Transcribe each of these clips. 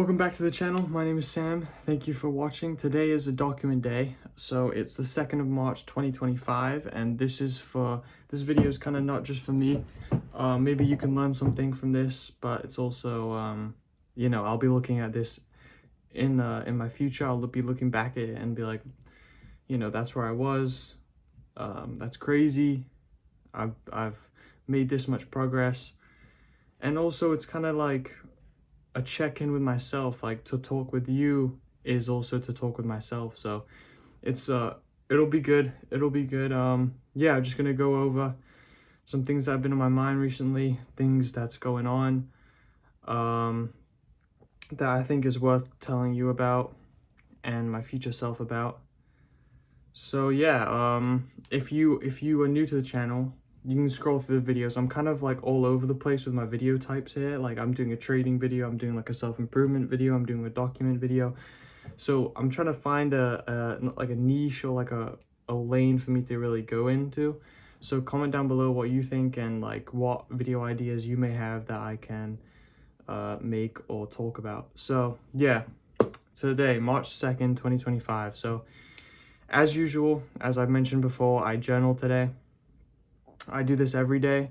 Welcome back to the channel. My name is Sam. Thank you for watching. Today is a document day. So it's the 2nd of March 2025 and this video is kind of not just for me. Maybe you can learn something from this, but it's also I'll be looking at this in my future. I'll be looking back at it and be like, that's where I was. That's crazy. I've made this much progress. And also it's kind of like a check-in with myself. Like, to talk with you is also to talk with myself, so it's it'll be good. I'm just gonna go over some things that have been on my mind recently, things that's going on that I think is worth telling you about and my future self about. So if you are new to the channel, you can scroll through the videos. I'm kind of like all over the place with my video types here. Like, I'm doing a trading video, I'm doing like a self-improvement video, I'm doing a document video. So I'm trying to find a niche or like a lane for me to really go into. So comment down below what you think and like what video ideas you may have that I can make or talk about. So yeah, today, March 2nd, 2025. So as usual, as I've mentioned before, I journal today. I do this every day,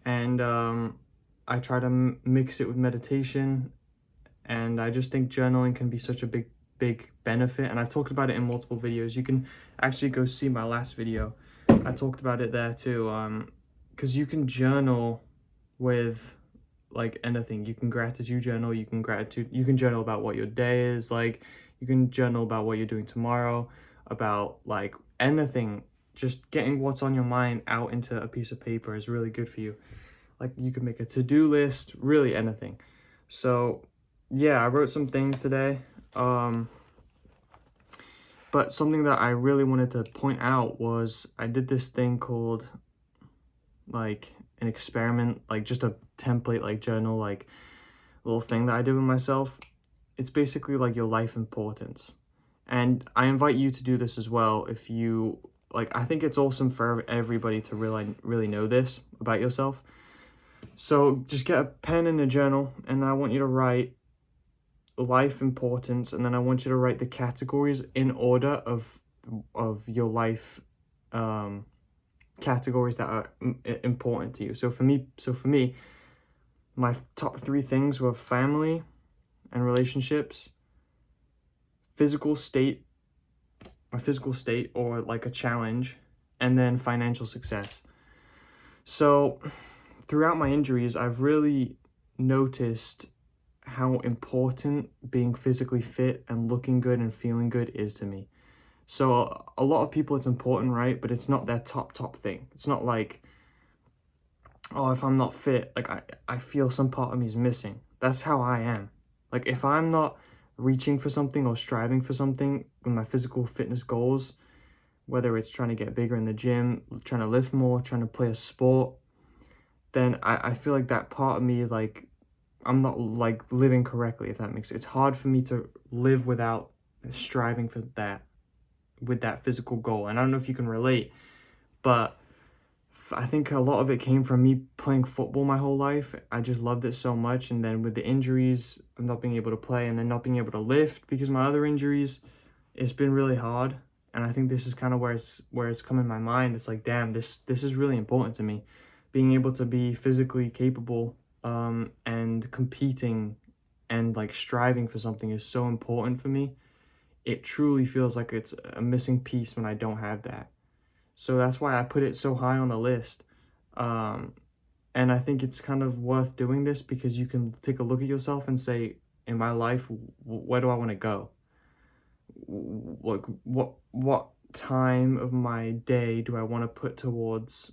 and I try to mix it with meditation, and I just think journaling can be such a big benefit, and I've talked about it in multiple videos. You can actually go see my last video. I talked about it there too, because you can journal with like anything. You can gratitude journal, you can journal about what your day is like, you can journal about what you're doing tomorrow, about like anything. Just getting what's on your mind out into a piece of paper is really good for you. Like, you could make a to-do list, really anything. So yeah, I wrote some things today. But something that I really wanted to point out was I did this thing called like an experiment, like just a template, like journal, like little thing that I did with myself. It's basically like your life importance. And I invite you to do this as well if you like. I think it's awesome for everybody to really know this about yourself. So just get a pen and a journal, and then I want you to write life importance, and then I want you to write the categories in order of your life categories that are important to you. So for me, my top 3 things were family and relationships, my physical state or like a challenge, and then financial success. So throughout my injuries, I've really noticed how important being physically fit and looking good and feeling good is to me. So a lot of people, it's important, right? But it's not their top thing. It's not like, oh, if I'm not fit, like I feel some part of me is missing. That's how I am. Like, if I'm not reaching for something or striving for something with my physical fitness goals, whether it's trying to get bigger in the gym, trying to lift more, trying to play a sport, then I feel like that part of me is like, I'm not like living correctly, if that makes sense. It's hard for me to live without striving for that, with that physical goal. And I don't know if you can relate, but I think a lot of it came from me playing football my whole life. I just loved it so much, and then with the injuries, not being able to play, and then not being able to lift because of my other injuries, it's been really hard. And I think this is kind of where it's come in my mind. It's like, damn, this is really important to me. Being able to be physically capable and competing and like striving for something is so important for me. It truly feels like it's a missing piece when I don't have that. So that's why I put it so high on the list. And I think it's kind of worth doing this because you can take a look at yourself and say, in my life, where do I want to go? Like, what time of my day do I want to put towards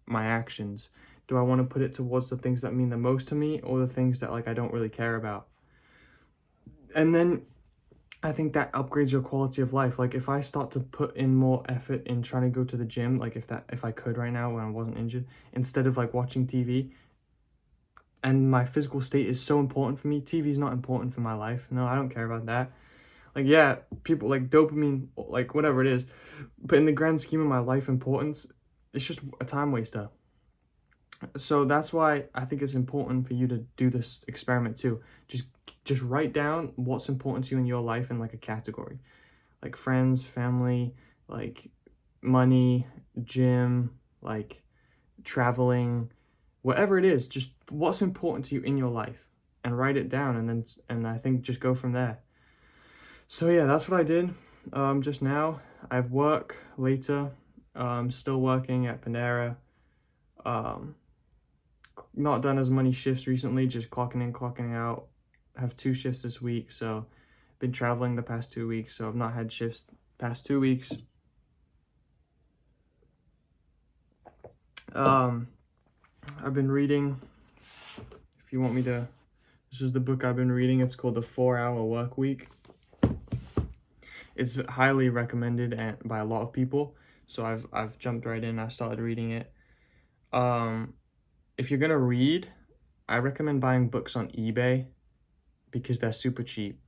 my actions? Do I want to put it towards the things that mean the most to me, or the things that like I don't really care about? And then I think that upgrades your quality of life. Like, if I start to put in more effort in trying to go to the gym, like if I could right now when I wasn't injured, instead of like watching TV, and my physical state is so important for me, TV is not important for my life. No, I don't care about that. Like, yeah, people like dopamine, like whatever it is, but in the grand scheme of my life importance, it's just a time waster. So that's why I think it's important for you to do this experiment too. Just just write down what's important to you in your life in like a category, like friends, family, like money, gym, like traveling, whatever it is, just what's important to you in your life, and write it down, and I think just go from there. So yeah, that's what I did just now. I have work later. Still working at Panera. Not done as many shifts recently, just clocking in, clocking out. I have 2 shifts this week, so been traveling the past 2 weeks, so I've not had shifts past 2 weeks. I've been reading, if you want me to, this is the book I've been reading. It's called The 4-Hour Work Week. It's highly recommended by a lot of people, so I've jumped right in. I started reading it. If you're gonna read, I recommend buying books on eBay because they're super cheap.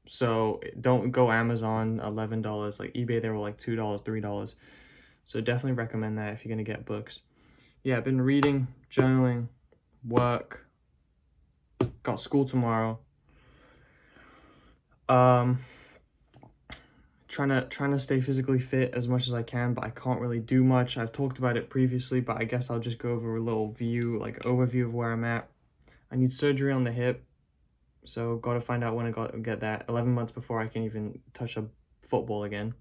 So don't go Amazon, $11. Like eBay, they were like $2, $3. So definitely recommend that if you're gonna get books. Yeah, I've been reading, journaling, work. Got school tomorrow. Trying to stay physically fit as much as I can, but I can't really do much. I've talked about it previously, but I guess I'll just go over a little overview of where I'm at. I need surgery on the hip, so got to find out when I get that. 11 months before I can even touch a football again.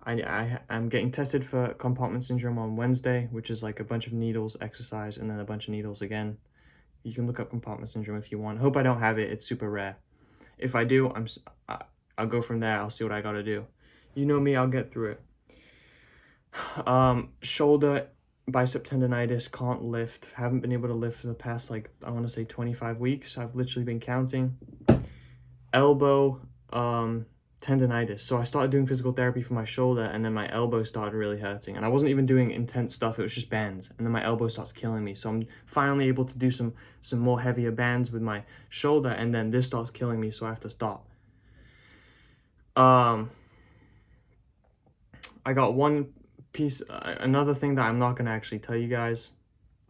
I'm getting tested for compartment syndrome on Wednesday, which is like a bunch of needles, exercise, and then a bunch of needles again. You can look up compartment syndrome if you want. Hope I don't have it. It's super rare. If I do, I'll go from there. I'll see what I gotta do. You know me, I'll get through it. Shoulder, bicep tendonitis, can't lift. Haven't been able to lift for the past, like, I want to say 25 weeks. I've literally been counting. Elbow, tendonitis. So I started doing physical therapy for my shoulder, and then my elbow started really hurting. And I wasn't even doing intense stuff. It was just bands. And then my elbow starts killing me. So I'm finally able to do some more heavier bands with my shoulder, and then this starts killing me, so I have to stop. I got one piece, another thing that I'm not gonna actually tell you guys.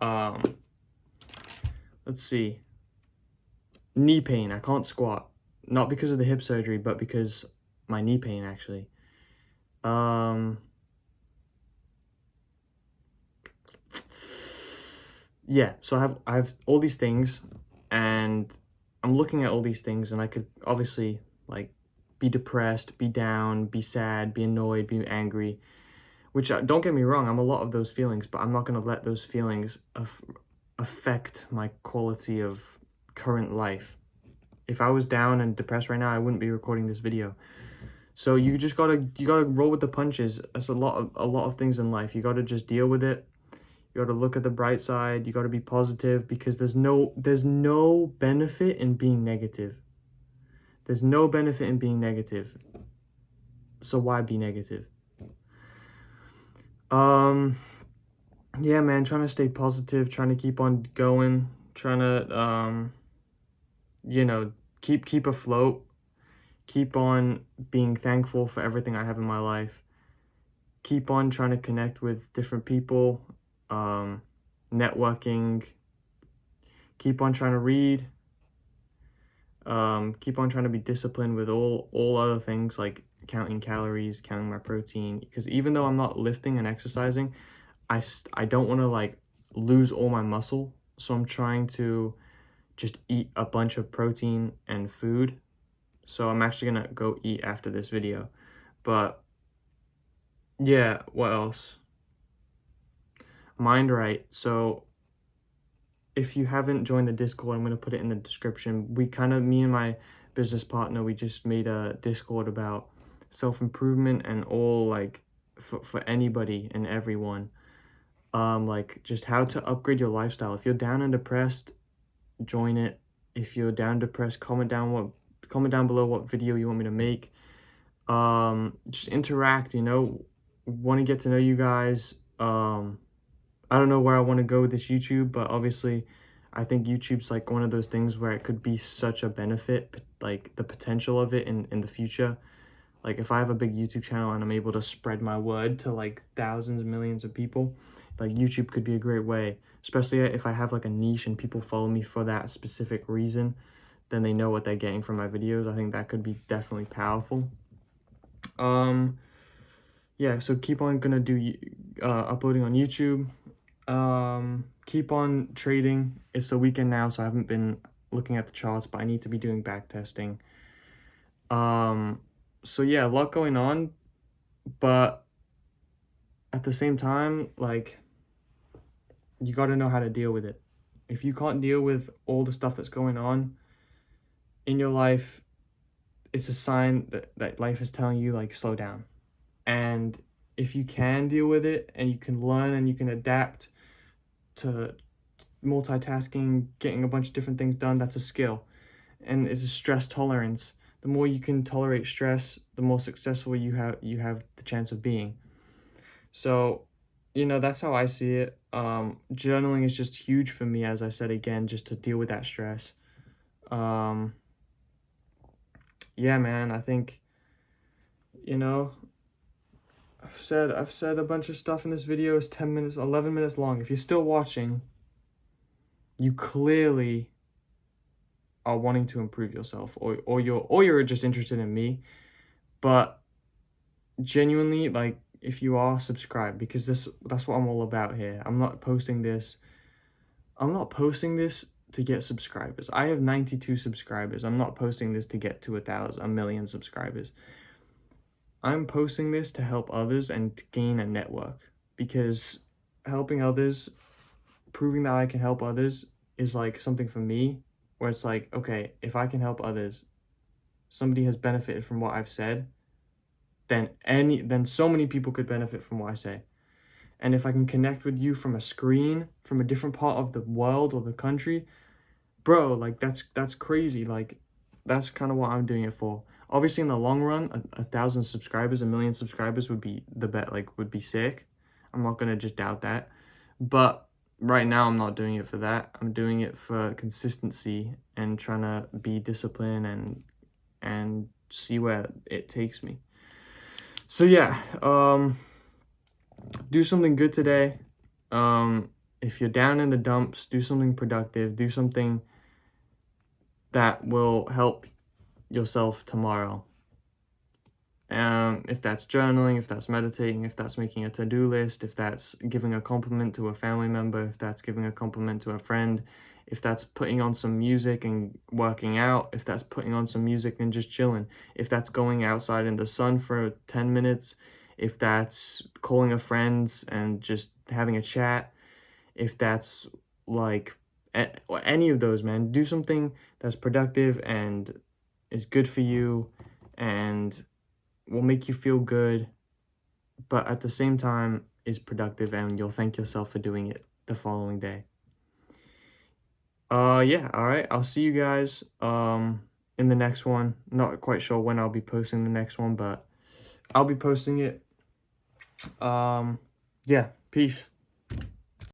Let's see. Knee pain. I can't squat. Not because of the hip surgery, but because my knee pain, actually. Yeah, so I have all these things, and I'm looking at all these things, and I could obviously, like, be depressed, be down, be sad, be annoyed, be angry, which, don't get me wrong, I'm a lot of those feelings, but I'm not going to let those feelings affect my quality of current life. If I was down and depressed right now, I wouldn't be recording this video. So you gotta roll with the punches. That's a lot of things in life. You gotta just deal with it. You gotta look at the bright side. You gotta be positive, because there's no benefit in being negative. There's no benefit in being negative. So why be negative? Yeah, man, trying to stay positive, trying to keep on going, trying to, you know, keep afloat, keep on being thankful for everything I have in my life, keep on trying to connect with different people, networking, keep on trying to read, keep on trying to be disciplined with all other things, like counting calories, counting my protein, because even though I'm not lifting and exercising, I don't want to like lose all my muscle, so I'm trying to just eat a bunch of protein and food. So I'm actually gonna go eat after this video. But yeah, what else? Mind Right. So if you haven't joined the Discord, I'm gonna put it in the description. Me and my business partner, we just made a Discord about self-improvement and all, like, for anybody and everyone. Like, just how to upgrade your lifestyle. If you're down and depressed, join it. If you're down and depressed, comment down below what video you want me to make. Just interact, you know. Want to get to know you guys. I don't know where I want to go with this YouTube, but obviously I think YouTube's like one of those things where it could be such a benefit, like the potential of it in the future. Like, if I have a big YouTube channel and I'm able to spread my word to like thousands, millions of people, like YouTube could be a great way, especially if I have like a niche and people follow me for that specific reason. then they know what they're getting from my videos. I think that could be definitely powerful. Yeah, so keep on gonna do uploading on YouTube. Keep on trading. It's the weekend now, so I haven't been looking at the charts, but I need to be doing back testing. So yeah, a lot going on, but at the same time, like, you got to know how to deal with it. If you can't deal with all the stuff that's going on in your life, it's a sign that life is telling you, like, slow down. And if you can deal with it and you can learn and you can adapt to multitasking, getting a bunch of different things done, that's a skill. And it's a stress tolerance. The more you can tolerate stress, the more successful you have the chance of being. So, that's how I see it. Journaling is just huge for me, as I said again, just to deal with that stress. Yeah, man, I think, I've said a bunch of stuff in this video. It's 10 minutes, 11 minutes long. If you're still watching, you clearly are wanting to improve yourself, or you're just interested in me. But genuinely, like, if you are, subscribe, because that's what I'm all about here. I'm not posting this to get subscribers. I have 92 subscribers. I'm not posting this to get to 1,000,000 subscribers. I'm posting this to help others and to gain a network, because helping others, proving that I can help others, is like something for me where it's like, okay, if I can help others, somebody has benefited from what I've said, then so many people could benefit from what I say. And if I can connect with you from a screen, from a different part of the world or the country, bro, like, that's crazy. Like, that's kind of what I'm doing it for. Obviously, in the long run, 1,000 subscribers, 1,000,000 subscribers would be would be sick. I'm not gonna just doubt that. But right now, I'm not doing it for that. I'm doing it for consistency and trying to be disciplined and see where it takes me. So yeah, do something good today. If you're down in the dumps, do something productive. Do something that will help yourself tomorrow. If that's journaling, if that's meditating, if that's making a to-do list, if that's giving a compliment to a family member, if that's giving a compliment to a friend, if that's putting on some music and working out, if that's putting on some music and just chilling, if that's going outside in the sun for 10 minutes, if that's calling a friend and just having a chat, if that's like any of those, man, do something that's productive and is good for you and will make you feel good, but at the same time is productive, and you'll thank yourself for doing it the following day. Yeah, all right, I'll see you guys in the next one. Not quite sure when I'll be posting the next one, but I'll be posting it. Yeah, peace.